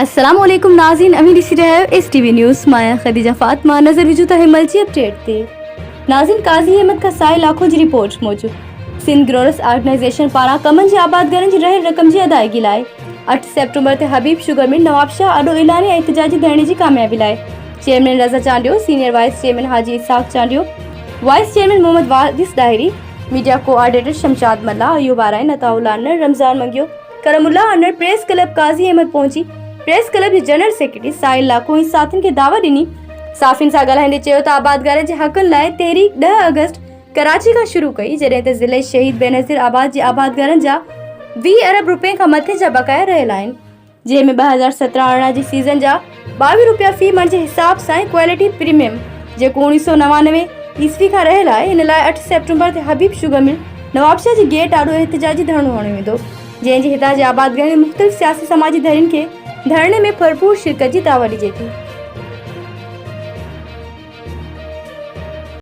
अस्सलाम वालेकुम नाज़रीन, अमीर ॾिसी रहिया आहियो STV न्यूज़। मां ख़दीजा फ़ातिमा। नज़र विझूं था हिमल जी अपडेट ते। नाज़रीन, काज़ी अहमद खां साए लाखों जी रिपोर्ट मौजूद। सिंध ग्रोरस ऑर्गेनाइज़ेशन पारां कमनि जी आबादगारनि जी रहियल रक़म जी अदायगी लाइ 8 सेप्टेम्बर ते हबीब शुगर मिल नवाबशाह अॾो ऐलानी ऐं एहतिजाजी धरणे जी कामयाबी लाइ chairman Raza Chandio, senior vice chairman Haji Isaq Chandio, vice chairman Mohammad Waris Dahri, media coordinator Shamshad Malla, Ayub Arain, Ataul Anar, Ramzan Mangio, Karamullah Anar, press club Qazi Ahmed पहुंची प्रेस क्लब जी जनरल सेक्रेटरी साहिल लाखो ऐं साथियुनि खे दावत ॾिनी। साफ़ियुनि सां ॻाल्हाईंदे चयो त आबादगारनि जे हक़नि लाइ तहरीक 10 अगस्त कराची खां शुरू कई, जॾहिं त ज़िले शहीद बेनज़ीर आबाद जे आबादगारनि जा 20 अरब रुपए खां मथे जा बकाया रहियल आहिनि, जंहिंमें 2017-18 जी सीज़न जा 22 रुपया फ़ी मण जे हिसाब सां क्वालिटी प्रीमियम जेको 1999 ईस्वी खां रहियल आहे। इन लाइ 8 सेप्टेम्बर ते हबीब शुगर मिल नवाबशाह जी गेट आॾो एहतिजाजी धरणो हणियो वेंदो, जंहिं जे हितां जे आबादगारनि मुख़्तलिफ़ सियासी समाजी धड़नि खे धरणे में भरपूर शिरकत जी दावत ॾिजे थी।